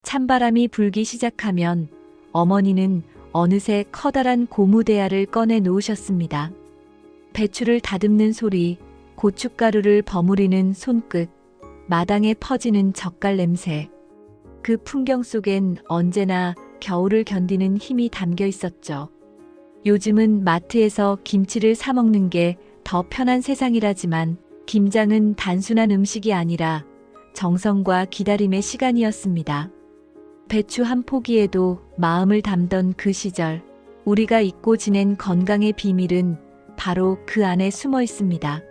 찬바람이 불기 시작하면 어머니는 어느새 커다란 고무대야를 꺼내 놓으셨습니다. 배추를 다듬는 소리, 고춧가루를 버무리는 손끝, 마당에 퍼지는 젓갈 냄새. 그 풍경 속엔 언제나 겨울을 견디는 힘이 담겨 있었죠. 요즘은 마트에서 김치를 사 먹는 게 더 편한 세상이라지만 김장은 단순한 음식이 아니라 정성과 기다림의 시간이었습니다. 배추 한 포기에도 마음을 담던 그 시절, 우리가 잊고 지낸 건강의 비밀은 바로 그 안에 숨어 있습니다.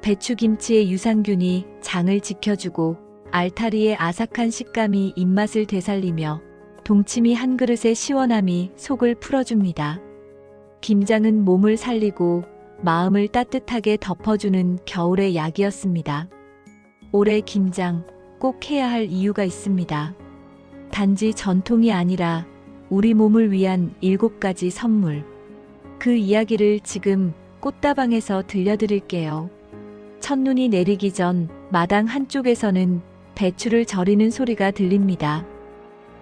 배추김치의 유산균이 장을 지켜주고 알타리의 아삭한 식감이 입맛을 되살리며 동치미 한 그릇의 시원함이 속을 풀어줍니다. 김장은 몸을 살리고 마음을 따뜻하게 덮어주는 겨울의 약이었습니다. 올해 김장 꼭 해야 할 이유가 있습니다. 단지 전통이 아니라 우리 몸을 위한 7가지 선물. 그 이야기를 지금 꽃다방에서 들려드릴게요. 첫눈이 내리기 전 마당 한쪽에서는 배추를 절이는 소리가 들립니다.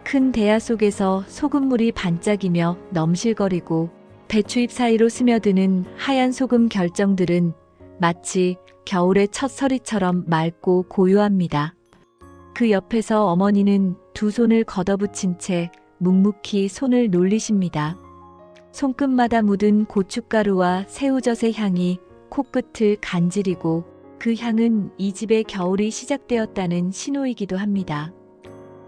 큰 대야 속에서 소금물이 반짝이며 넘실거리고 배추잎 사이로 스며드는 하얀 소금 결정들은 마치 겨울의 첫 서리처럼 맑고 고요합니다. 그 옆에서 어머니는 두 손을 걷어붙인 채 묵묵히 손을 놀리십니다. 손끝마다 묻은 고춧가루와 새우젓의 향이 코끝을 간지리고 그 향은 이 집의 겨울이 시작되었다는 신호이기도 합니다.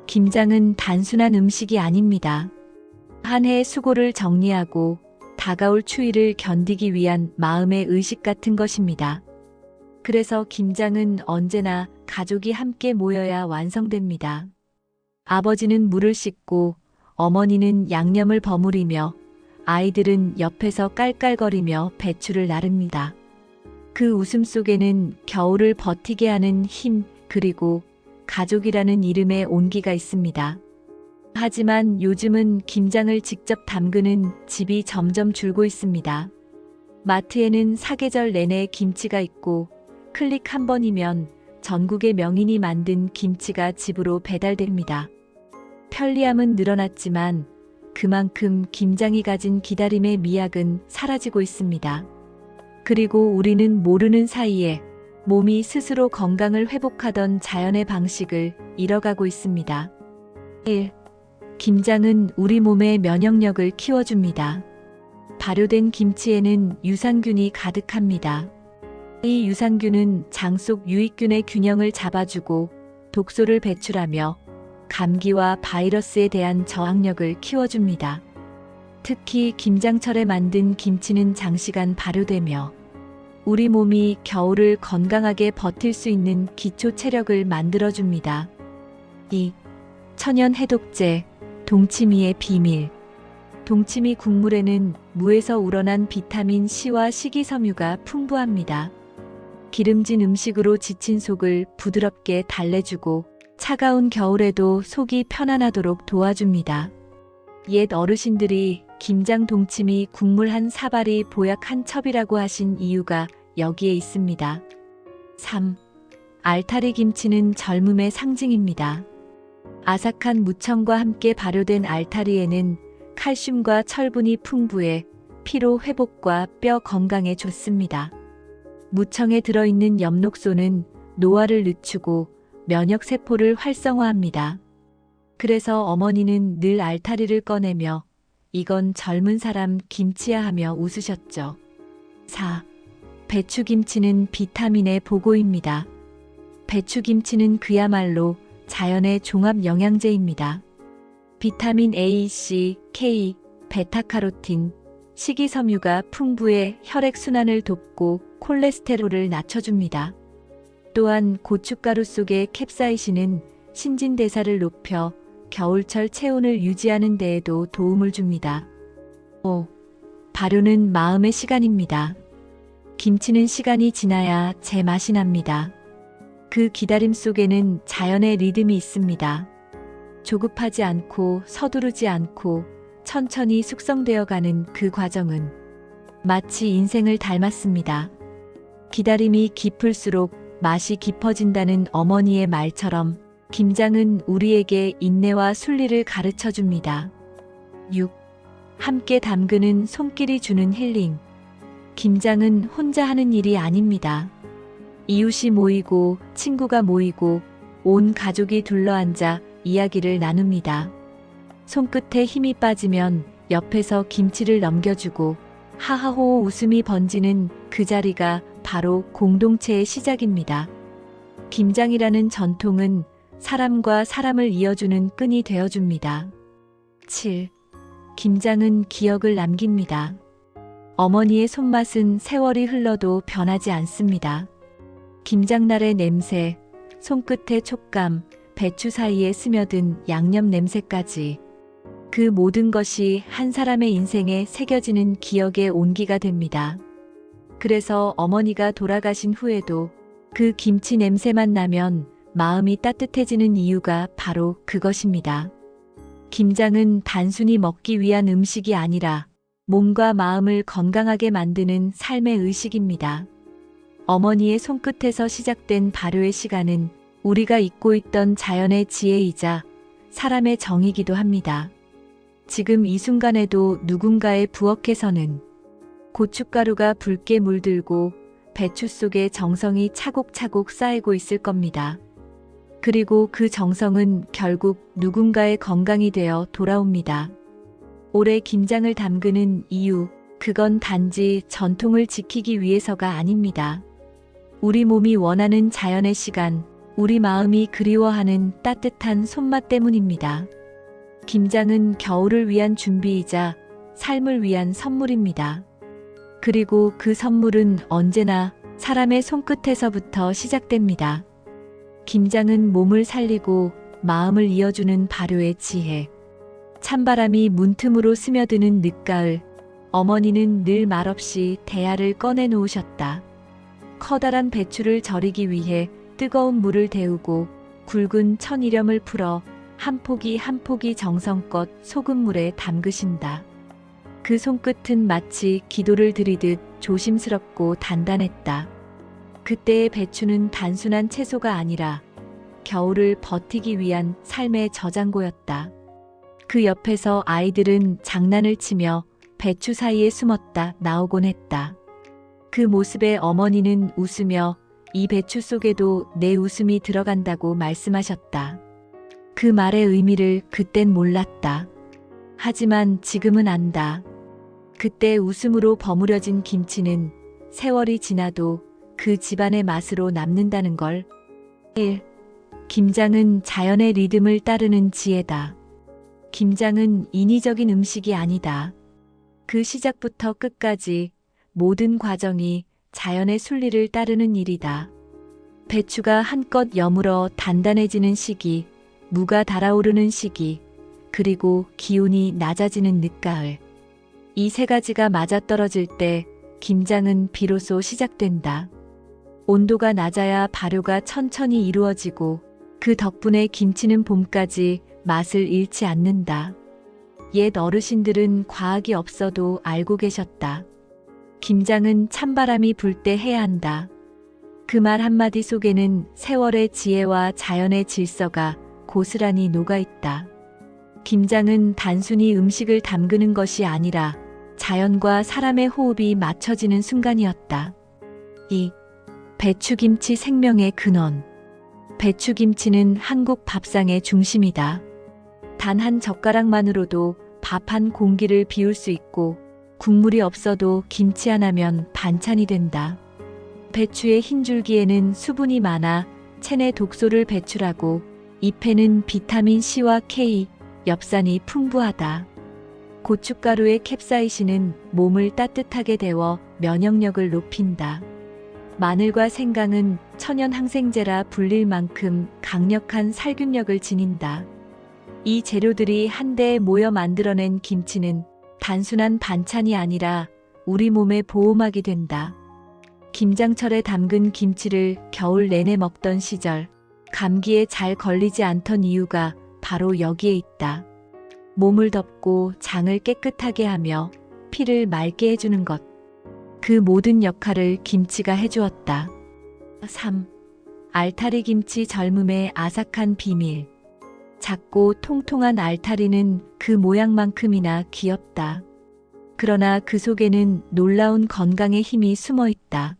김장은 단순한 음식이 아닙니다. 한 해의 수고를 정리하고 다가올 추위를 견디기 위한 마음의 의식 같은 것입니다. 그래서 김장은 언제나 가족이 함께 모여야 완성됩니다. 아버지는 물을 씻고 어머니는 양념을 버무리며 아이들은 옆에서 깔깔거리며 배추를 나릅니다. 그 웃음 속에는 겨울을 버티게 하는 힘, 그리고 가족이라는 이름의 온기가 있습니다. 하지만 요즘은 김장을 직접 담그는 집이 점점 줄고 있습니다. 마트에는 사계절 내내 김치가 있고 클릭 한 번이면 전국의 명인이 만든 김치가 집으로 배달됩니다. 편리함은 늘어났지만 그만큼 김장이 가진 기다림의 미학은 사라지고 있습니다. 그리고 우리는 모르는 사이에 몸이 스스로 건강을 회복하던 자연의 방식을 잃어가고 있습니다. 1. 김장은 우리 몸의 면역력을 키워줍니다. 발효된 김치에는 유산균이 가득합니다. 이 유산균은 장 속 유익균의 균형을 잡아주고 독소를 배출하며 감기와 바이러스에 대한 저항력을 키워줍니다. 특히 김장철에 만든 김치는 장시간 발효되며 우리 몸이 겨울을 건강하게 버틸 수 있는 기초 체력을 만들어줍니다. 2. 천연 해독제, 동치미의 비밀. 동치미 국물에는 무에서 우러난 비타민 C와 식이섬유가 풍부합니다. 기름진 음식으로 지친 속을 부드럽게 달래주고 차가운 겨울에도 속이 편안하도록 도와줍니다. 옛 어르신들이 김장 동치미 국물 한 사발이 보약 한 첩이라고 하신 이유가 여기에 있습니다. 3. 알타리 김치는 젊음의 상징입니다. 아삭한 무청과 함께 발효된 알타리에는 칼슘과 철분이 풍부해 피로 회복과 뼈 건강에 좋습니다. 무청에 들어있는 엽록소는 노화를 늦추고 면역세포를 활성화합니다. 그래서 어머니는 늘 알타리를 꺼내며 이건 젊은 사람 김치야 하며 웃으셨죠. 4. 배추김치는 비타민의 보고입니다. 배추김치는 그야말로 자연의 종합 영양제입니다. 비타민 A, C, K, 베타카로틴, 식이섬유가 풍부해 혈액순환을 돕고 콜레스테롤을 낮춰줍니다. 또한 고춧가루 속의 캡사이신은 신진대사를 높여 겨울철 체온을 유지하는 데에도 도움을 줍니다. 5. 발효는 마음의 시간입니다. 김치는 시간이 지나야 제맛이 납니다. 그 기다림 속에는 자연의 리듬이 있습니다. 조급하지 않고 서두르지 않고 천천히 숙성되어가는 그 과정은 마치 인생을 닮았습니다. 기다림이 깊을수록 맛이 깊어진다는 어머니의 말처럼 김장은 우리에게 인내와 순리를 가르쳐 줍니다. 6. 함께 담그는 손길이 주는 힐링. 김장은 혼자 하는 일이 아닙니다. 이웃이 모이고 친구가 모이고 온 가족이 둘러앉아 이야기를 나눕니다. 손끝에 힘이 빠지면 옆에서 김치를 넘겨주고 하하호 웃음이 번지는 그 자리가 바로 공동체의 시작입니다. 김장이라는 전통은 사람과 사람을 이어주는 끈이 되어줍니다. 7. 김장은 기억을 남깁니다. 어머니의 손맛은 세월이 흘러도 변하지 않습니다. 김장날의 냄새, 손끝의 촉감, 배추 사이에 스며든 양념 냄새까지 그 모든 것이 한 사람의 인생에 새겨지는 기억의 온기가 됩니다. 그래서 어머니가 돌아가신 후에도 그 김치 냄새만 나면 마음이 따뜻해지는 이유가 바로 그것입니다. 김장은 단순히 먹기 위한 음식이 아니라 몸과 마음을 건강하게 만드는 삶의 의식입니다. 어머니의 손끝에서 시작된 발효의 시간은 우리가 잊고 있던 자연의 지혜이자 사람의 정이기도 합니다. 지금 이 순간에도 누군가의 부엌에서는 고춧가루가 붉게 물들고 배추 속에 정성이 차곡차곡 쌓이고 있을 겁니다. 그리고 그 정성은 결국 누군가의 건강이 되어 돌아옵니다. 올해 김장을 담그는 이유, 그건 단지 전통을 지키기 위해서가 아닙니다. 우리 몸이 원하는 자연의 시간, 우리 마음이 그리워하는 따뜻한 손맛 때문입니다. 김장은 겨울을 위한 준비이자 삶을 위한 선물입니다. 그리고 그 선물은 언제나 사람의 손끝에서부터 시작됩니다. 김장은 몸을 살리고 마음을 이어주는 발효의 지혜. 찬바람이 문틈으로 스며드는 늦가을, 어머니는 늘 말없이 대야를 꺼내 놓으셨다. 커다란 배추를 절이기 위해 뜨거운 물을 데우고 굵은 천일염을 풀어 한 포기 한 포기 정성껏 소금물에 담그신다. 그 손끝은 마치 기도를 드리듯 조심스럽고 단단했다. 그때의 배추는 단순한 채소가 아니라 겨울을 버티기 위한 삶의 저장고였다. 그 옆에서 아이들은 장난을 치며 배추 사이에 숨었다 나오곤 했다. 그 모습에 어머니는 웃으며 이 배추 속에도 내 웃음이 들어간다고 말씀하셨다. 그 말의 의미를 그땐 몰랐다. 하지만 지금은 안다. 그때 웃음으로 버무려진 김치는 세월이 지나도 그 집안의 맛으로 남는다는 걸. 1. 김장은 자연의 리듬을 따르는 지혜다. 김장은 인위적인 음식이 아니다. 그 시작부터 끝까지 모든 과정이 자연의 순리를 따르는 일이다. 배추가 한껏 여물어 단단해지는 시기, 무가 달아오르는 시기, 그리고 기온이 낮아지는 늦가을. 이 세 가지가 맞아떨어질 때 김장은 비로소 시작된다. 온도가 낮아야 발효가 천천히 이루어지고 그 덕분에 김치는 봄까지 맛을 잃지 않는다. 옛 어르신들은 과학이 없어도 알고 계셨다. 김장은 찬바람이 불 때 해야 한다. 그 말 한마디 속에는 세월의 지혜와 자연의 질서가 고스란히 녹아있다. 김장은 단순히 음식을 담그는 것이 아니라 자연과 사람의 호흡이 맞춰지는 순간이었다. 2. 배추김치 생명의 근원. 배추김치는 한국 밥상의 중심이다. 단 한 젓가락만으로도 밥 한 공기를 비울 수 있고 국물이 없어도 김치 하나면 반찬이 된다. 배추의 흰 줄기에는 수분이 많아 체내 독소를 배출하고 잎에는 비타민 C와 K, 엽산이 풍부하다. 고춧가루의 캡사이신은 몸을 따뜻하게 데워 면역력을 높인다. 마늘과 생강은 천연 항생제라 불릴 만큼 강력한 살균력을 지닌다. 이 재료들이 한데에 모여 만들어낸 김치는 단순한 반찬이 아니라 우리 몸의 보호막이 된다. 김장철에 담근 김치를 겨울 내내 먹던 시절, 감기에 잘 걸리지 않던 이유가 바로 여기에 있다. 몸을 덮고 장을 깨끗하게 하며 피를 맑게 해주는 것. 그 모든 역할을 김치가 해주었다. 3. 알타리 김치 젊음의 아삭한 비밀. 작고 통통한 알타리는 그 모양만큼이나 귀엽다. 그러나 그 속에는 놀라운 건강의 힘이 숨어 있다.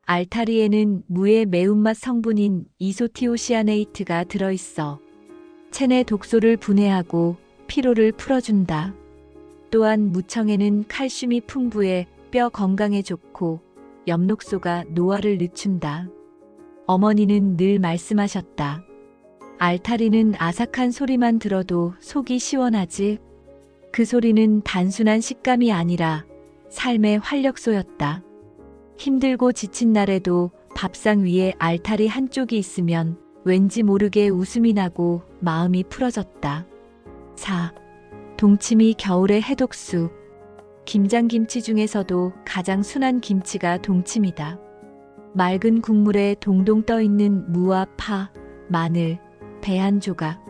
알타리에는 무의 매운맛 성분인 이소티오시아네이트가 들어있어 체내 독소를 분해하고 피로를 풀어준다. 또한 무청에는 칼슘이 풍부해 뼈 건강에 좋고 엽록소가 노화를 늦춘다. 어머니는 늘 말씀하셨다. 알타리는 아삭한 소리만 들어도 속이 시원하지. 그 소리는 단순한 식감이 아니라 삶의 활력소였다. 힘들고 지친 날에도 밥상 위에 알타리 한쪽이 있으면 왠지 모르게 웃음이 나고 마음이 풀어졌다. 4. 동치미 겨울의 해독수. 김장김치 중에서도 가장 순한 김치가 동치미다. 맑은 국물에 동동 떠있는 무와 파, 마늘, 배 한 조각.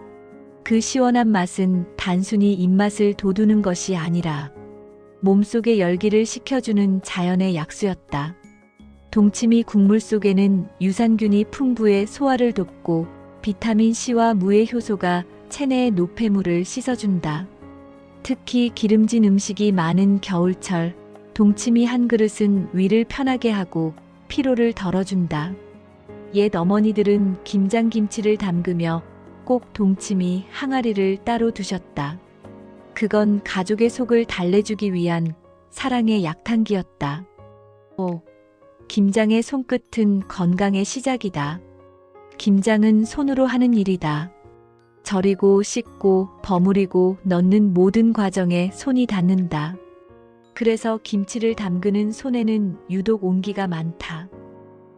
그 시원한 맛은 단순히 입맛을 돋우는 것이 아니라 몸속의 열기를 식혀주는 자연의 약수였다. 동치미 국물 속에는 유산균이 풍부해 소화를 돕고 비타민 C와 무의 효소가 체내의 노폐물을 씻어준다. 특히 기름진 음식이 많은 겨울철, 동치미 한 그릇은 위를 편하게 하고 피로를 덜어준다. 옛 어머니들은 김장김치를 담그며 꼭 동치미 항아리를 따로 두셨다. 그건 가족의 속을 달래주기 위한 사랑의 약탕기였다. 5. 김장의 손끝은 건강의 시작이다. 김장은 손으로 하는 일이다. 절이고 씻고 버무리고 넣는 모든 과정에 손이 닿는다. 그래서 김치를 담그는 손에는 유독 온기가 많다.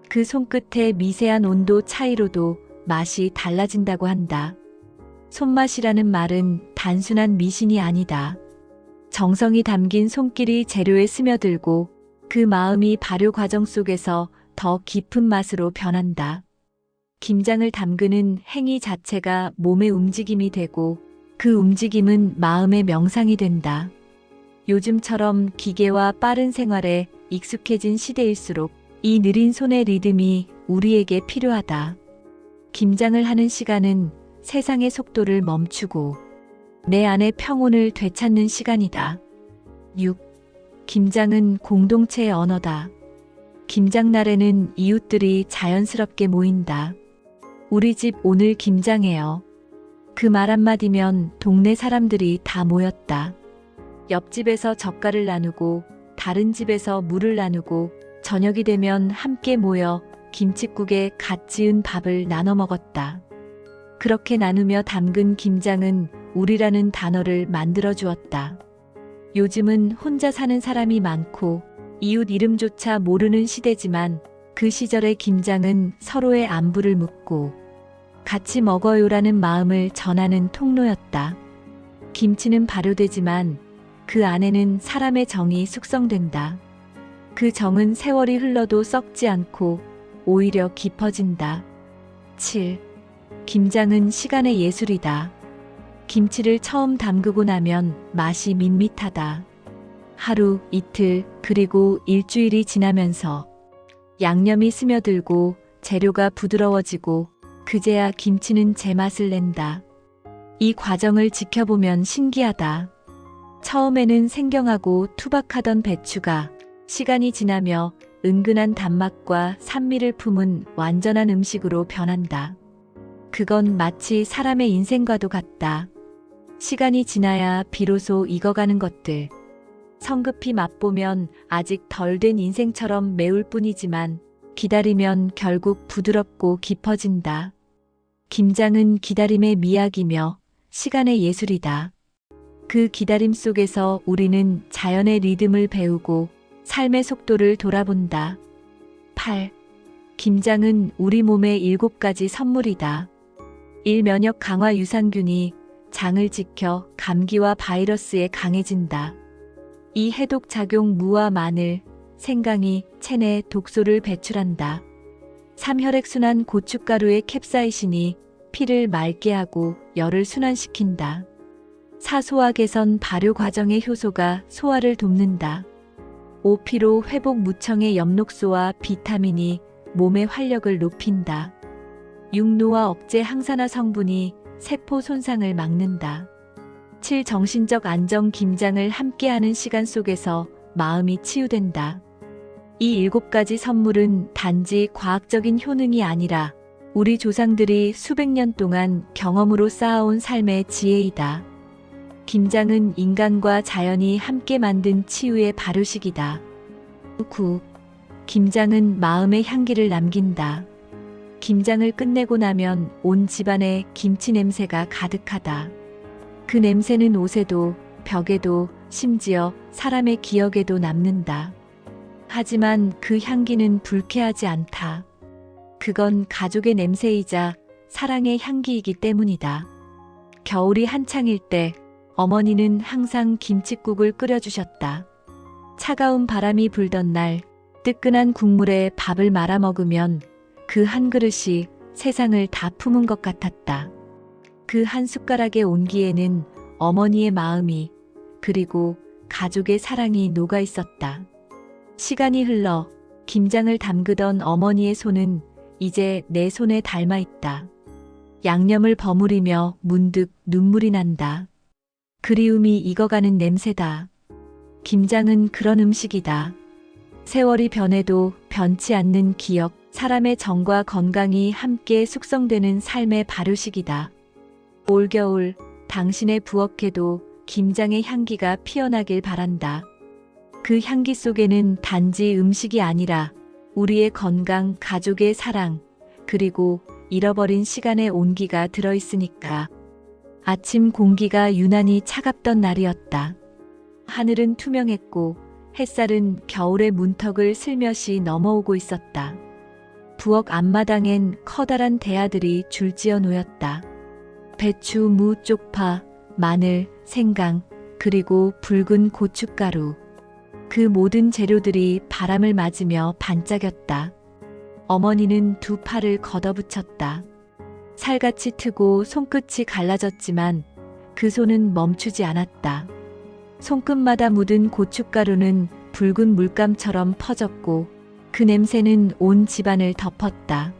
그 손끝의 미세한 온도 차이로도 맛이 달라진다고 한다. 손맛이라는 말은 단순한 미신이 아니다. 정성이 담긴 손길이 재료에 스며들고 그 마음이 발효 과정 속에서 더 깊은 맛으로 변한다. 김장을 담그는 행위 자체가 몸의 움직임이 되고 그 움직임은 마음의 명상이 된다. 요즘처럼 기계와 빠른 생활에 익숙해진 시대일수록 이 느린 손의 리듬이 우리에게 필요하다. 김장을 하는 시간은 세상의 속도를 멈추고 내 안의 평온을 되찾는 시간이다. 6. 김장은 공동체의 언어다. 김장날에는 이웃들이 자연스럽게 모인다. 우리 집 오늘 김장해요. 그 말 한마디면 동네 사람들이 다 모였다. 옆집에서 젓갈을 나누고 다른 집에서 물을 나누고 저녁이 되면 함께 모여 김칫국에 갓 지은 밥을 나눠 먹었다. 그렇게 나누며 담근 김장은 우리라는 단어를 만들어 주었다. 요즘은 혼자 사는 사람이 많고 이웃 이름조차 모르는 시대지만 그 시절의 김장은 서로의 안부를 묻고 같이 먹어요라는 마음을 전하는 통로였다. 김치는 발효되지만 그 안에는 사람의 정이 숙성된다. 그 정은 세월이 흘러도 썩지 않고 오히려 깊어진다. 7. 김장은 시간의 예술이다. 김치를 처음 담그고 나면 맛이 밋밋하다. 하루, 이틀, 그리고 일주일이 지나면서 양념이 스며들고 재료가 부드러워지고 그제야 김치는 제맛을 낸다. 이 과정을 지켜보면 신기하다. 처음에는 생경하고 투박하던 배추가 시간이 지나며 은근한 단맛과 산미를 품은 완전한 음식으로 변한다. 그건 마치 사람의 인생과도 같다. 시간이 지나야 비로소 익어가는 것들. 성급히 맛보면 아직 덜 된 인생처럼 매울 뿐이지만 기다리면 결국 부드럽고 깊어진다. 김장은 기다림의 미학이며 시간의 예술이다. 그 기다림 속에서 우리는 자연의 리듬을 배우고 삶의 속도를 돌아본다. 8. 김장은 우리 몸의 7가지 선물이다. 1. 면역 강화 유산균이 장을 지켜 감기와 바이러스에 강해진다. 2. 해독 작용 무와 마늘, 생강이 체내 독소를 배출한다. 3. 혈액순환 고춧가루의 캡사이신이 피를 맑게 하고 열을 순환시킨다. 4. 소화 개선 발효 과정의 효소가 소화를 돕는다. 5. 피로 회복 무청의 엽록소와 비타민이 몸의 활력을 높인다. 육로와 억제 항산화 성분이 세포 손상을 막는다. 7. 정신적 안정. 김장을 함께하는 시간 속에서 마음이 치유된다. 이 7가지 선물은 단지 과학적인 효능이 아니라 우리 조상들이 수백 년 동안 경험으로 쌓아온 삶의 지혜이다. 김장은 인간과 자연이 함께 만든 치유의 발효식이다. 9. 김장은 마음의 향기를 남긴다. 김장을 끝내고 나면 온 집안에 김치 냄새가 가득하다. 그 냄새는 옷에도, 벽에도, 심지어 사람의 기억에도 남는다. 하지만 그 향기는 불쾌하지 않다. 그건 가족의 냄새이자 사랑의 향기이기 때문이다. 겨울이 한창일 때 어머니는 항상 김칫국을 끓여주셨다. 차가운 바람이 불던 날 뜨끈한 국물에 밥을 말아 먹으면 그 한 그릇이 세상을 다 품은 것 같았다. 그 한 숟가락의 온기에는 어머니의 마음이 그리고 가족의 사랑이 녹아 있었다. 시간이 흘러 김장을 담그던 어머니의 손은 이제 내 손에 닮아 있다. 양념을 버무리며 문득 눈물이 난다. 그리움이 익어가는 냄새다. 김장은 그런 음식이다. 세월이 변해도 변치 않는 기억, 사람의 정과 건강이 함께 숙성되는 삶의 발효식이다. 올겨울 당신의 부엌에도 김장의 향기가 피어나길 바란다. 그 향기 속에는 단지 음식이 아니라 우리의 건강, 가족의 사랑, 그리고 잃어버린 시간의 온기가 들어있으니까. 아침 공기가 유난히 차갑던 날이었다. 하늘은 투명했고 햇살은 겨울의 문턱을 슬며시 넘어오고 있었다. 부엌 앞마당엔 커다란 대야들이 줄지어 놓였다. 배추, 무, 쪽파, 마늘, 생강, 그리고 붉은 고춧가루. 그 모든 재료들이 바람을 맞으며 반짝였다. 어머니는 두 팔을 걷어붙였다. 살같이 트고 손끝이 갈라졌지만 그 손은 멈추지 않았다. 손끝마다 묻은 고춧가루는 붉은 물감처럼 퍼졌고 그 냄새는 온 집안을 덮었다.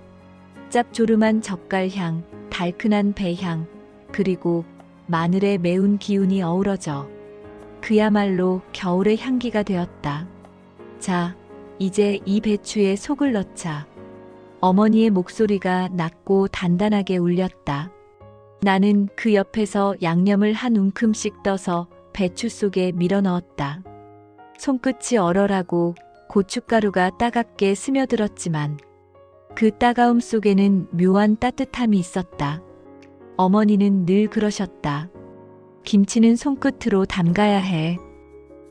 짭조름한 젓갈향, 달큰한 배향, 그리고 마늘의 매운 기운이 어우러져 그야말로 겨울의 향기가 되었다. 자, 이제 이 배추에 속을 넣자. 어머니의 목소리가 낮고 단단하게 울렸다. 나는 그 옆에서 양념을 한 움큼씩 떠서 배추 속에 밀어 넣었다. 손끝이 얼얼하고 고춧가루가 따갑게 스며들었지만 그 따가움 속에는 묘한 따뜻함이 있었다. 어머니는 늘 그러셨다. 김치는 손끝으로 담가야 해.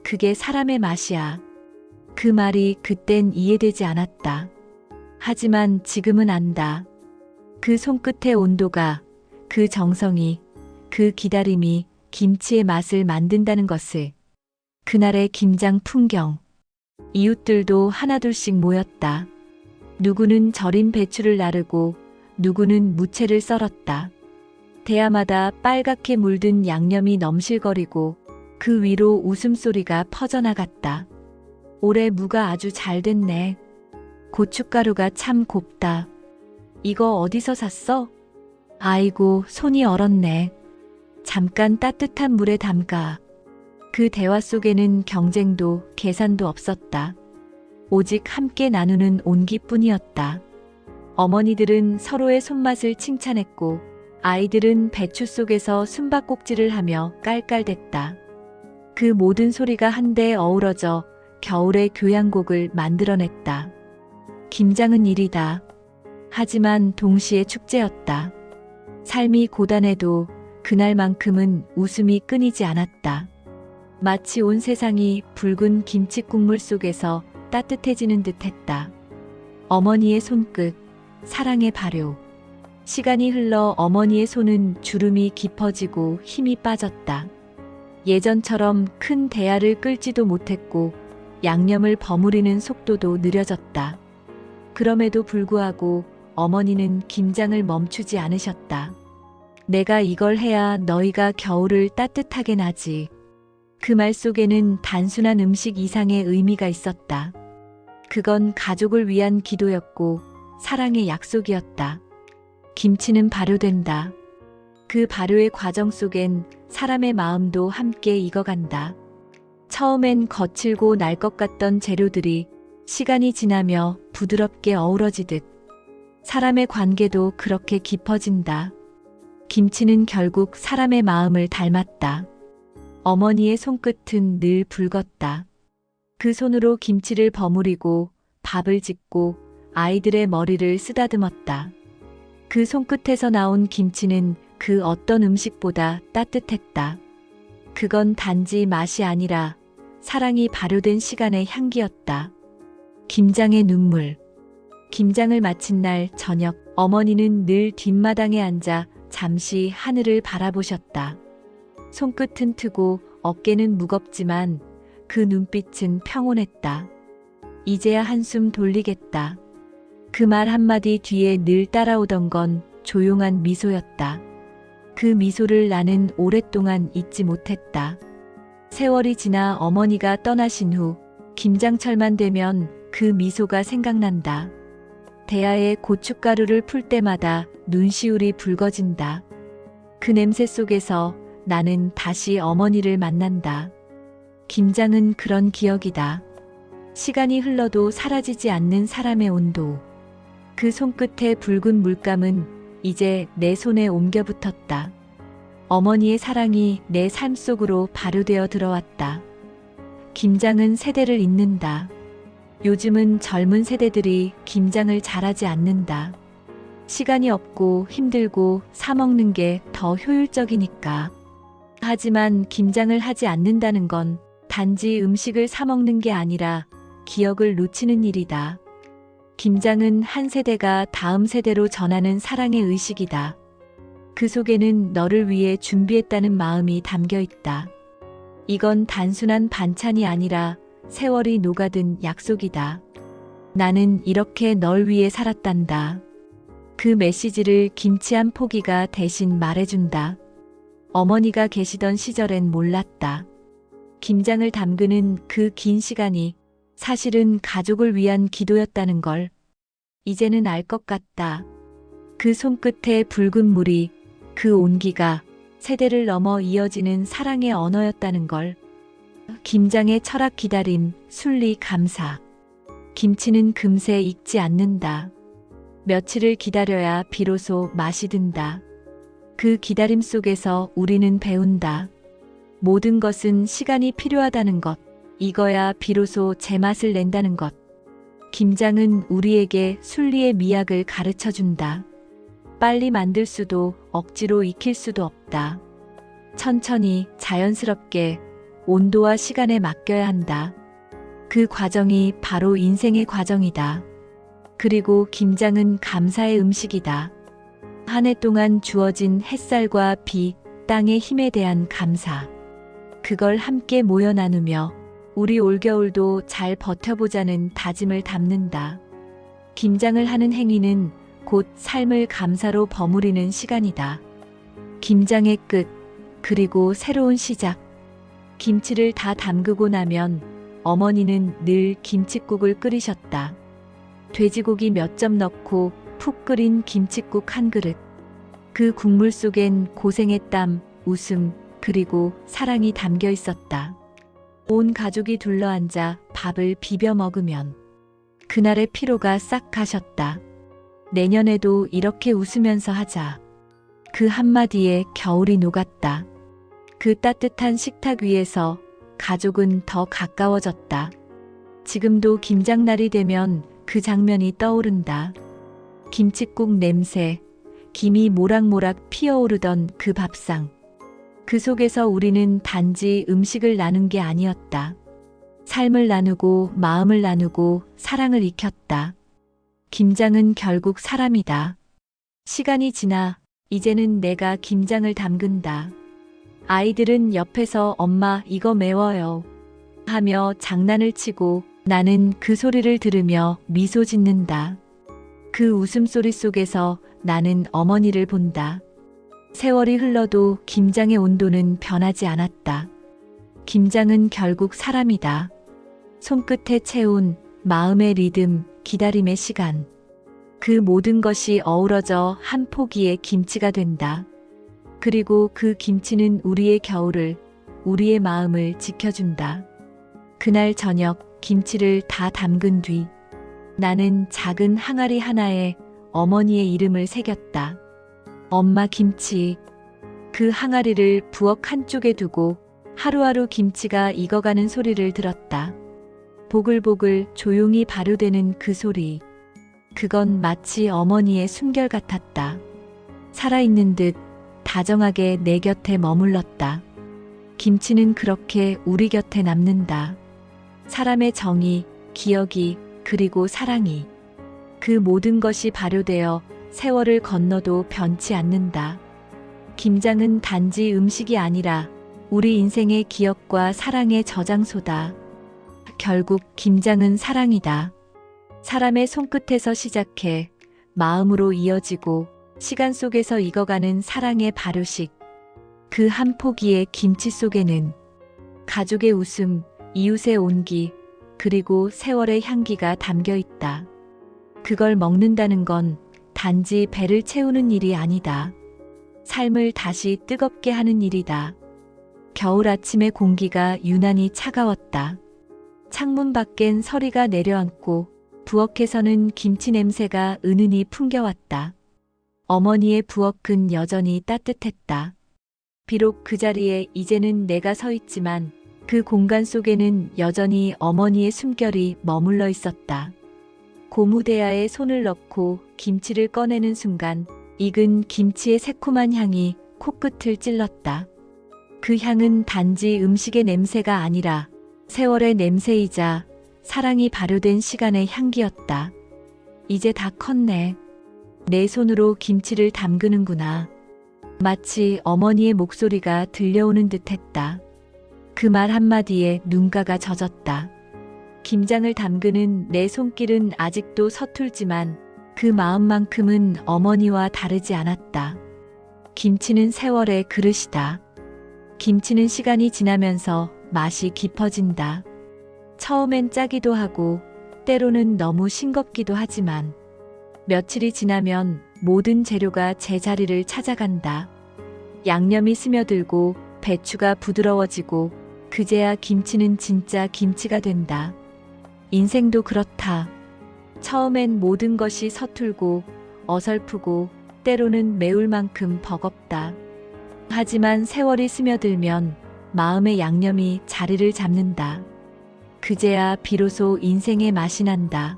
그게 사람의 맛이야. 그 말이 그땐 이해되지 않았다. 하지만 지금은 안다. 그 손끝의 온도가, 그 정성이, 그 기다림이 김치의 맛을 만든다는 것을. 그날의 김장 풍경. 이웃들도 하나둘씩 모였다. 누구는 절인 배추를 나르고 누구는 무채를 썰었다. 대야마다 빨갛게 물든 양념이 넘실거리고 그 위로 웃음소리가 퍼져나갔다. 올해 무가 아주 잘 됐네. 고춧가루가 참 곱다. 이거 어디서 샀어? 아이고, 손이 얼었네. 잠깐 따뜻한 물에 담가. 그 대화 속에는 경쟁도 계산도 없었다. 오직 함께 나누는 온기뿐이었다. 어머니들은 서로의 손맛을 칭찬했고 아이들은 배추 속에서 숨바꼭질을 하며 깔깔댔다. 그 모든 소리가 한데 어우러져 겨울의 교향곡을 만들어냈다. 김장은 일이다. 하지만 동시에 축제였다. 삶이 고단해도 그날만큼은 웃음이 끊이지 않았다. 마치 온 세상이 붉은 김칫국물 속에서 따뜻해지는 듯했다. 어머니의 손끝, 사랑의 발효. 시간이 흘러 어머니의 손은 주름이 깊어지고 힘이 빠졌다. 예전처럼 큰 대야를 끌지도 못했고 양념을 버무리는 속도도 느려졌다. 그럼에도 불구하고 어머니는 김장을 멈추지 않으셨다. 내가 이걸 해야 너희가 겨울을 따뜻하게 나지. 그 말 속에는 단순한 음식 이상의 의미가 있었다. 그건 가족을 위한 기도였고 사랑의 약속이었다. 김치는 발효된다. 그 발효의 과정 속엔 사람의 마음도 함께 익어간다. 처음엔 거칠고 날 것 같던 재료들이 시간이 지나며 부드럽게 어우러지듯 사람의 관계도 그렇게 깊어진다. 김치는 결국 사람의 마음을 닮았다. 어머니의 손끝은 늘 붉었다. 그 손으로 김치를 버무리고 밥을 짓고 아이들의 머리를 쓰다듬었다. 그 손끝에서 나온 김치는 그 어떤 음식보다 따뜻했다. 그건 단지 맛이 아니라 사랑이 발효된 시간의 향기였다. 김장의 눈물. 김장을 마친 날 저녁, 어머니는 늘 뒷마당에 앉아 잠시 하늘을 바라보셨다. 손끝은 트고 어깨는 무겁지만 그 눈빛은 평온했다. 이제야 한숨 돌리겠다. 그 말 한마디 뒤에 늘 따라오던 건 조용한 미소였다. 그 미소를 나는 오랫동안 잊지 못했다. 세월이 지나 어머니가 떠나신 후 김장철만 되면 그 미소가 생각난다. 대야에 고춧가루를 풀 때마다 눈시울이 붉어진다. 그 냄새 속에서 나는 다시 어머니를 만난다. 김장은 그런 기억이다. 시간이 흘러도 사라지지 않는 사람의 온도. 그 손끝의 붉은 물감은 이제 내 손에 옮겨 붙었다. 어머니의 사랑이 내 삶 속으로 발효되어 들어왔다. 김장은 세대를 잇는다. 요즘은 젊은 세대들이 김장을 잘하지 않는다. 시간이 없고 힘들고 사먹는 게 더 효율적이니까. 하지만 김장을 하지 않는다는 건 단지 음식을 사먹는 게 아니라 기억을 놓치는 일이다. 김장은 한 세대가 다음 세대로 전하는 사랑의 의식이다. 그 속에는 너를 위해 준비했다는 마음이 담겨 있다. 이건 단순한 반찬이 아니라 세월이 녹아든 약속이다. 나는 이렇게 널 위해 살았단다. 그 메시지를 김치 한 포기가 대신 말해준다. 어머니가 계시던 시절엔 몰랐다. 김장을 담그는 그 긴 시간이 사실은 가족을 위한 기도였다는 걸 이제는 알 것 같다. 그 손끝의 붉은 물이, 그 온기가 세대를 넘어 이어지는 사랑의 언어였다는 걸. 김장의 철학 기다림, 순리 감사. 김치는 금세 익지 않는다. 며칠을 기다려야 비로소 맛이 든다. 그 기다림 속에서 우리는 배운다. 모든 것은 시간이 필요하다는 것. 익어야 비로소 제맛을 낸다는 것. 김장은 우리에게 순리의 미학을 가르쳐준다. 빨리 만들 수도 억지로 익힐 수도 없다. 천천히 자연스럽게 온도와 시간에 맡겨야 한다. 그 과정이 바로 인생의 과정이다. 그리고 김장은 감사의 음식이다. 한 해 동안 주어진 햇살과 비, 땅의 힘에 대한 감사. 그걸 함께 모여 나누며 우리 올겨울도 잘 버텨보자는 다짐을 담는다. 김장을 하는 행위는 곧 삶을 감사로 버무리는 시간이다. 김장의 끝, 그리고 새로운 시작. 김치를 다 담그고 나면 어머니는 늘 김칫국을 끓이셨다. 돼지고기 몇 점 넣고 푹 끓인 김칫국 한 그릇. 그 국물 속엔 고생의 땀, 웃음, 그리고 사랑이 담겨 있었다. 온 가족이 둘러앉아 밥을 비벼 먹으면 그날의 피로가 싹 가셨다. 내년에도 이렇게 웃으면서 하자. 그 한마디에 겨울이 녹았다. 그 따뜻한 식탁 위에서 가족은 더 가까워졌다. 지금도 김장날이 되면 그 장면이 떠오른다. 김칫국 냄새, 김이 모락모락 피어오르던 그 밥상. 그 속에서 우리는 단지 음식을 나눈 게 아니었다. 삶을 나누고 마음을 나누고 사랑을 익혔다. 김장은 결국 사람이다. 시간이 지나 이제는 내가 김장을 담근다. 아이들은 옆에서 엄마 이거 매워요 하며 장난을 치고 나는 그 소리를 들으며 미소 짓는다. 그 웃음소리 속에서 나는 어머니를 본다. 세월이 흘러도 김장의 온도는 변하지 않았다. 김장은 결국 사람이다. 손끝에 채운 마음의 리듬, 기다림의 시간. 그 모든 것이 어우러져 한 포기의 김치가 된다. 그리고 그 김치는 우리의 겨울을, 우리의 마음을 지켜준다. 그날 저녁 김치를 다 담근 뒤 나는 작은 항아리 하나에 어머니의 이름을 새겼다. 엄마 김치. 그 항아리를 부엌 한쪽에 두고 하루하루 김치가 익어가는 소리를 들었다. 보글보글 조용히 발효되는 그 소리. 그건 마치 어머니의 숨결 같았다. 살아있는 듯 다정하게 내 곁에 머물렀다. 김치는 그렇게 우리 곁에 남는다. 사람의 정이, 기억이, 그리고 사랑이. 그 모든 것이 발효되어 세월을 건너도 변치 않는다. 김장은 단지 음식이 아니라 우리 인생의 기억과 사랑의 저장소다. 결국 김장은 사랑이다. 사람의 손끝에서 시작해 마음으로 이어지고 시간 속에서 익어가는 사랑의 발효식. 그 한 포기의 김치 속에는 가족의 웃음, 이웃의 온기, 그리고 세월의 향기가 담겨 있다. 그걸 먹는다는 건 단지 배를 채우는 일이 아니다. 삶을 다시 뜨겁게 하는 일이다. 겨울 아침의 공기가 유난히 차가웠다. 창문 밖엔 서리가 내려앉고 부엌에서는 김치 냄새가 은은히 풍겨왔다. 어머니의 부엌은 여전히 따뜻했다. 비록 그 자리에 이제는 내가 서 있지만 그 공간 속에는 여전히 어머니의 숨결이 머물러 있었다. 고무대야에 손을 넣고 김치를 꺼내는 순간 익은 김치의 새콤한 향이 코끝을 찔렀다. 그 향은 단지 음식의 냄새가 아니라 세월의 냄새이자 사랑이 발효된 시간의 향기였다. 이제 다 컸네. 내 손으로 김치를 담그는구나. 마치 어머니의 목소리가 들려오는 듯했다. 그 말 한마디에 눈가가 젖었다. 김장을 담그는 내 손길은 아직도 서툴지만 그 마음만큼은 어머니와 다르지 않았다. 김치는 세월의 그릇이다. 김치는 시간이 지나면서 맛이 깊어진다. 처음엔 짜기도 하고 때로는 너무 싱겁기도 하지만 며칠이 지나면 모든 재료가 제자리를 찾아간다. 양념이 스며들고 배추가 부드러워지고 그제야 김치는 진짜 김치가 된다. 인생도 그렇다. 처음엔 모든 것이 서툴고 어설프고 때로는 매울 만큼 버겁다. 하지만 세월이 스며들면 마음의 양념이 자리를 잡는다. 그제야 비로소 인생의 맛이 난다.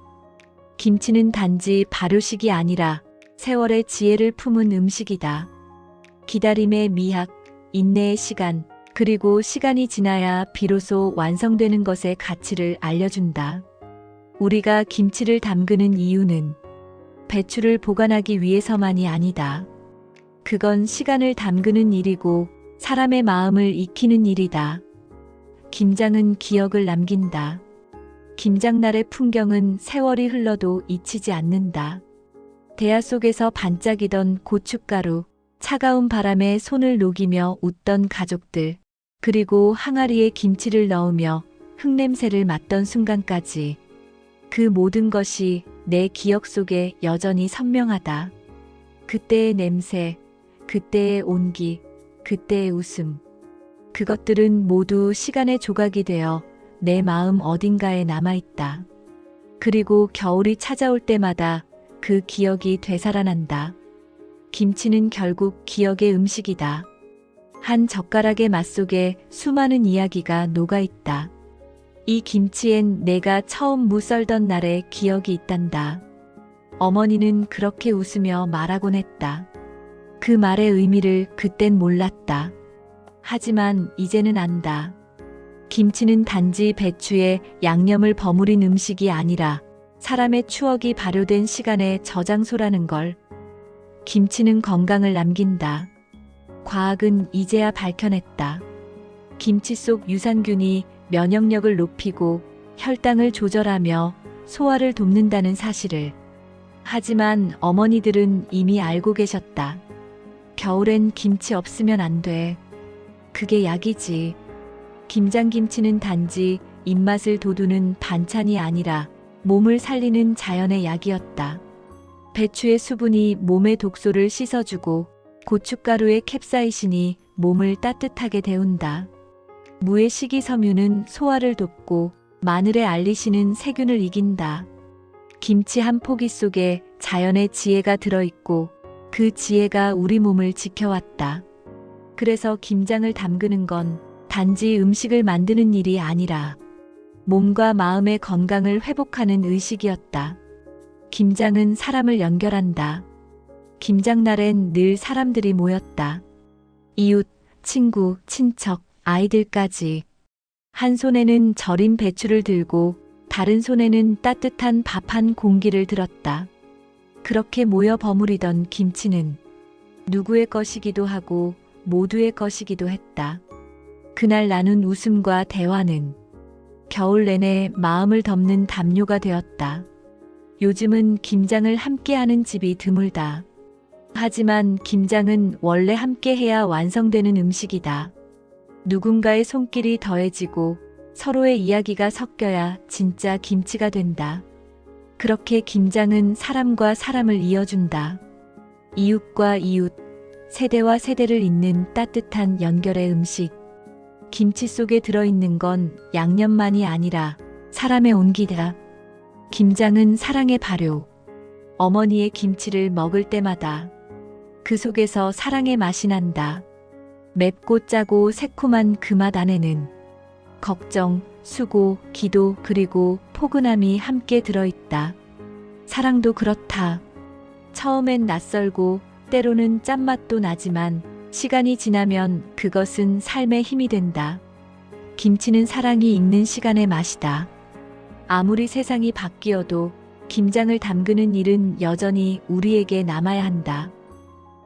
김치는 단지 발효식이 아니라 세월의 지혜를 품은 음식이다. 기다림의 미학, 인내의 시간, 그리고 시간이 지나야 비로소 완성되는 것의 가치를 알려준다. 우리가 김치를 담그는 이유는 배추를 보관하기 위해서만이 아니다. 그건 시간을 담그는 일이고 사람의 마음을 익히는 일이다. 김장은 기억을 남긴다. 김장날의 풍경은 세월이 흘러도 잊히지 않는다. 대야 속에서 반짝이던 고춧가루, 차가운 바람에 손을 녹이며 웃던 가족들, 그리고 항아리에 김치를 넣으며 흙냄새를 맡던 순간까지 그 모든 것이 내 기억 속에 여전히 선명하다. 그때의 냄새, 그때의 온기, 그때의 웃음. 그것들은 모두 시간의 조각이 되어 내 마음 어딘가에 남아있다. 그리고 겨울이 찾아올 때마다 그 기억이 되살아난다. 김치는 결국 기억의 음식이다. 한 젓가락의 맛 속에 수많은 이야기가 녹아있다. 이 김치엔 내가 처음 무 썰던 날의 기억이 있단다. 어머니는 그렇게 웃으며 말하곤 했다. 그 말의 의미를 그땐 몰랐다. 하지만 이제는 안다. 김치는 단지 배추에 양념을 버무린 음식이 아니라 사람의 추억이 발효된 시간의 저장소라는 걸. 김치는 건강을 남긴다. 과학은 이제야 밝혀냈다. 김치 속 유산균이 면역력을 높이고 혈당을 조절하며 소화를 돕는다는 사실을. 하지만 어머니들은 이미 알고 계셨다. 겨울엔 김치 없으면 안 돼. 그게 약이지. 김장김치는 단지 입맛을 돋우는 반찬이 아니라 몸을 살리는 자연의 약이었다. 배추의 수분이 몸의 독소를 씻어주고 고춧가루의 캡사이신이 몸을 따뜻하게 데운다. 무의 식이섬유는 소화를 돕고 마늘의 알리신은 세균을 이긴다. 김치 한 포기 속에 자연의 지혜가 들어있고 그 지혜가 우리 몸을 지켜왔다. 그래서 김장을 담그는 건 단지 음식을 만드는 일이 아니라 몸과 마음의 건강을 회복하는 의식이었다. 김장은 사람을 연결한다. 김장날엔 늘 사람들이 모였다. 이웃, 친구, 친척, 아이들까지. 한 손에는 절인 배추를 들고 다른 손에는 따뜻한 밥 한 공기를 들었다. 그렇게 모여 버무리던 김치는 누구의 것이기도 하고 모두의 것이기도 했다. 그날 나눈 웃음과 대화는 겨울 내내 마음을 덮는 담요가 되었다. 요즘은 김장을 함께하는 집이 드물다. 하지만 김장은 원래 함께해야 완성되는 음식이다. 누군가의 손길이 더해지고 서로의 이야기가 섞여야 진짜 김치가 된다. 그렇게 김장은 사람과 사람을 이어준다. 이웃과 이웃, 세대와 세대를 잇는 따뜻한 연결의 음식. 김치 속에 들어있는 건 양념만이 아니라 사람의 온기다. 김장은 사랑의 발효. 어머니의 김치를 먹을 때마다 그 속에서 사랑의 맛이 난다. 맵고 짜고 새콤한 그 맛 안에는 걱정, 수고, 기도, 그리고 포근함이 함께 들어있다. 사랑도 그렇다. 처음엔 낯설고 때로는 짠맛도 나지만 시간이 지나면 그것은 삶의 힘이 된다. 김치는 사랑이 익는 시간의 맛이다. 아무리 세상이 바뀌어도 김장을 담그는 일은 여전히 우리에게 남아야 한다.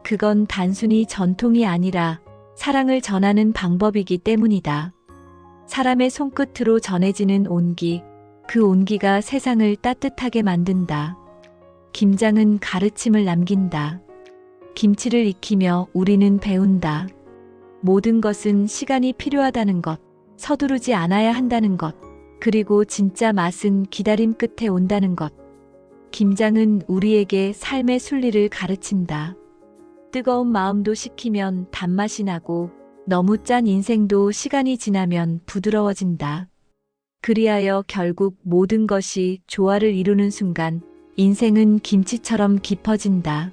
그건 단순히 전통이 아니라 사랑을 전하는 방법이기 때문이다. 사람의 손끝으로 전해지는 온기, 그 온기가 세상을 따뜻하게 만든다. 김장은 가르침을 남긴다. 김치를 익히며 우리는 배운다. 모든 것은 시간이 필요하다는 것, 서두르지 않아야 한다는 것, 그리고 진짜 맛은 기다림 끝에 온다는 것. 김장은 우리에게 삶의 순리를 가르친다. 뜨거운 마음도 식히면 단맛이 나고 너무 짠 인생도 시간이 지나면 부드러워진다. 그리하여 결국 모든 것이 조화를 이루는 순간 인생은 김치처럼 깊어진다.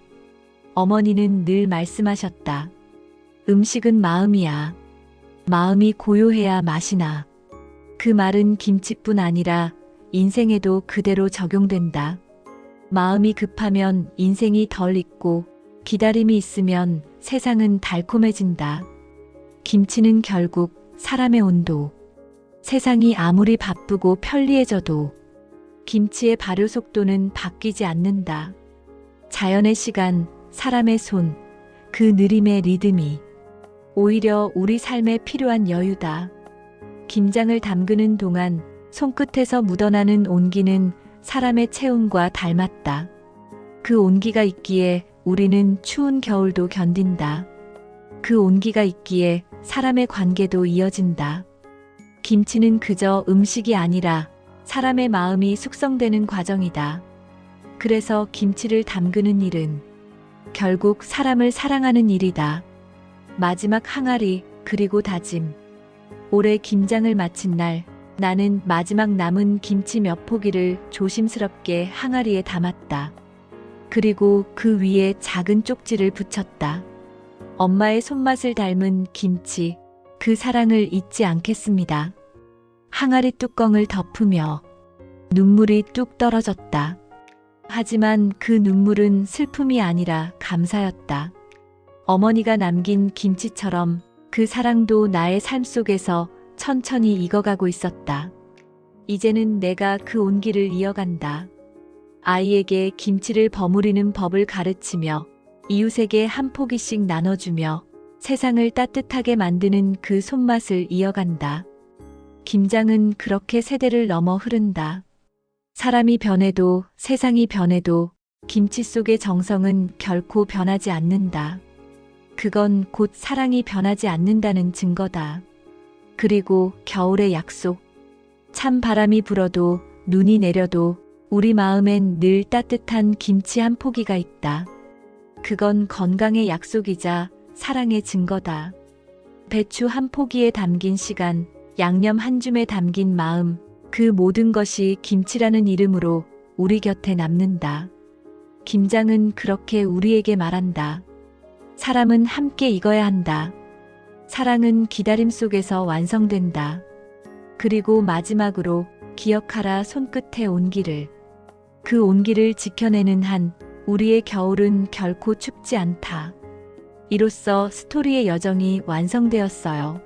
어머니는 늘 말씀하셨다. 음식은 마음이야. 마음이 고요해야 맛이 나. 그 말은 김치뿐 아니라 인생에도 그대로 적용된다. 마음이 급하면 인생이 덜 익고 기다림이 있으면 세상은 달콤해진다. 김치는 결국 사람의 온도. 세상이 아무리 바쁘고 편리해져도 김치의 발효 속도는 바뀌지 않는다. 자연의 시간, 사람의 손, 그 느림의 리듬이 오히려 우리 삶에 필요한 여유다. 김장을 담그는 동안 손끝에서 묻어나는 온기는 사람의 체온과 닮았다. 그 온기가 있기에 우리는 추운 겨울도 견딘다. 그 온기가 있기에 사람의 관계도 이어진다. 김치는 그저 음식이 아니라 사람의 마음이 숙성되는 과정이다. 그래서 김치를 담그는 일은 결국 사람을 사랑하는 일이다. 마지막 항아리, 그리고 다짐. 올해 김장을 마친 날, 나는 마지막 남은 김치 몇 포기를 조심스럽게 항아리에 담았다. 그리고 그 위에 작은 쪽지를 붙였다. 엄마의 손맛을 닮은 김치, 그 사랑을 잊지 않겠습니다. 항아리 뚜껑을 덮으며 눈물이 뚝 떨어졌다. 하지만 그 눈물은 슬픔이 아니라 감사였다. 어머니가 남긴 김치처럼 그 사랑도 나의 삶 속에서 천천히 익어가고 있었다. 이제는 내가 그 온기를 이어간다. 아이에게 김치를 버무리는 법을 가르치며 이웃에게 한 포기씩 나눠주며 세상을 따뜻하게 만드는 그 손맛을 이어간다. 김장은 그렇게 세대를 넘어 흐른다. 사람이 변해도 세상이 변해도 김치 속의 정성은 결코 변하지 않는다. 그건 곧 사랑이 변하지 않는다는 증거다. 그리고 겨울의 약속. 찬 바람이 불어도 눈이 내려도 우리 마음엔 늘 따뜻한 김치 한 포기가 있다. 그건 건강의 약속이자 사랑의 증거다. 배추 한 포기에 담긴 시간, 양념 한 줌에 담긴 마음, 그 모든 것이 김치라는 이름으로 우리 곁에 남는다. 김장은 그렇게 우리에게 말한다. 사람은 함께 익어야 한다. 사랑은 기다림 속에서 완성된다. 그리고 마지막으로 기억하라 손끝의 온기를. 그 온기를 지켜내는 한 우리의 겨울은 결코 춥지 않다. 이로써 스토리의 여정이 완성되었어요.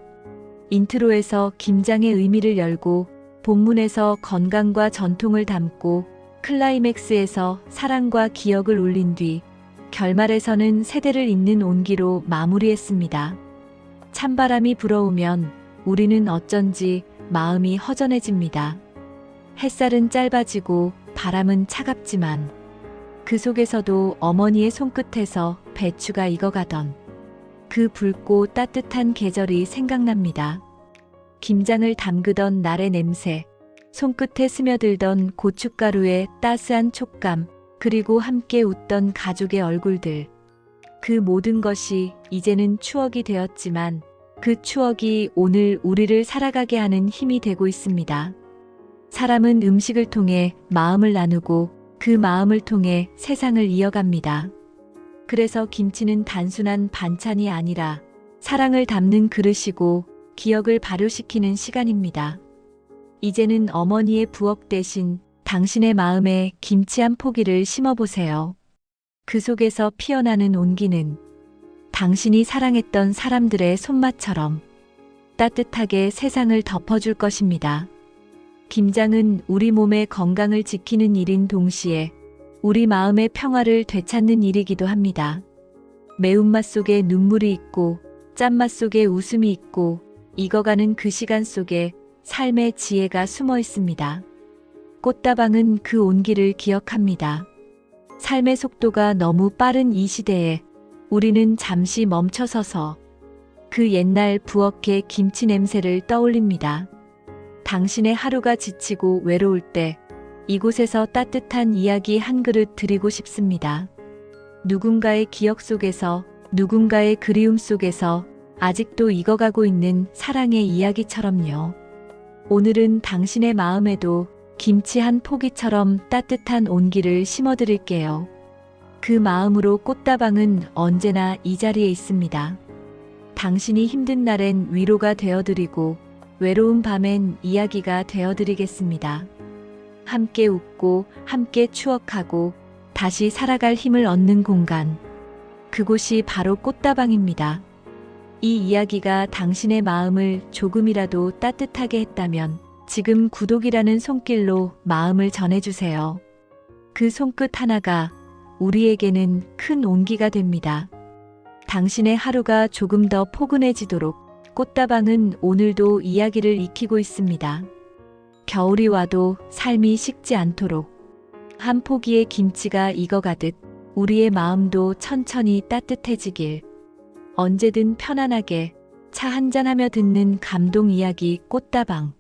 인트로에서 김장의 의미를 열고, 본문에서 건강과 전통을 담고, 클라이맥스에서 사랑과 기억을 울린 뒤 결말에서는 세대를 잇는 온기로 마무리했습니다. 찬바람이 불어오면 우리는 어쩐지 마음이 허전해집니다. 햇살은 짧아지고 바람은 차갑지만 그 속에서도 어머니의 손끝에서 배추가 익어가던 그 붉고 따뜻한 계절이 생각납니다. 김장을 담그던 날의 냄새, 손끝에 스며들던 고춧가루의 따스한 촉감, 그리고 함께 웃던 가족의 얼굴들. 그 모든 것이 이제는 추억이 되었지만 그 추억이 오늘 우리를 살아가게 하는 힘이 되고 있습니다. 사람은 음식을 통해 마음을 나누고 그 마음을 통해 세상을 이어갑니다. 그래서 김치는 단순한 반찬이 아니라 사랑을 담는 그릇이고 기억을 발효시키는 시간입니다. 이제는 어머니의 부엌 대신 당신의 마음에 김치 한 포기를 심어보세요. 그 속에서 피어나는 온기는 당신이 사랑했던 사람들의 손맛처럼 따뜻하게 세상을 덮어줄 것입니다. 김장은 우리 몸의 건강을 지키는 일인 동시에 우리 마음의 평화를 되찾는 일이기도 합니다. 매운맛 속에 눈물이 있고 짠맛 속에 웃음이 있고 익어가는 그 시간 속에 삶의 지혜가 숨어 있습니다. 꽃다방은 그 온기를 기억합니다. 삶의 속도가 너무 빠른 이 시대에 우리는 잠시 멈춰서서 그 옛날 부엌의 김치 냄새를 떠올립니다. 당신의 하루가 지치고 외로울 때 이곳에서 따뜻한 이야기 한 그릇 드리고 싶습니다. 누군가의 기억 속에서, 누군가의 그리움 속에서 아직도 익어가고 있는 사랑의 이야기처럼요. 오늘은 당신의 마음에도 김치 한 포기처럼 따뜻한 온기를 심어드릴게요. 그 마음으로 꽃다방은 언제나 이 자리에 있습니다. 당신이 힘든 날엔 위로가 되어드리고 외로운 밤엔 이야기가 되어드리겠습니다. 함께 웃고 함께 추억하고 다시 살아갈 힘을 얻는 공간. 그곳이 바로 꽃다방입니다. 이 이야기가 당신의 마음을 조금이라도 따뜻하게 했다면 지금 구독이라는 손길로 마음을 전해주세요. 그 손끝 하나가 우리에게는 큰 온기가 됩니다. 당신의 하루가 조금 더 포근해지도록 꽃다방은 오늘도 이야기를 익히고 있습니다. 겨울이 와도 삶이 식지 않도록 한 포기의 김치가 익어가듯 우리의 마음도 천천히 따뜻해지길. 언제든 편안하게 차 한잔하며 듣는 감동 이야기 꽃다방.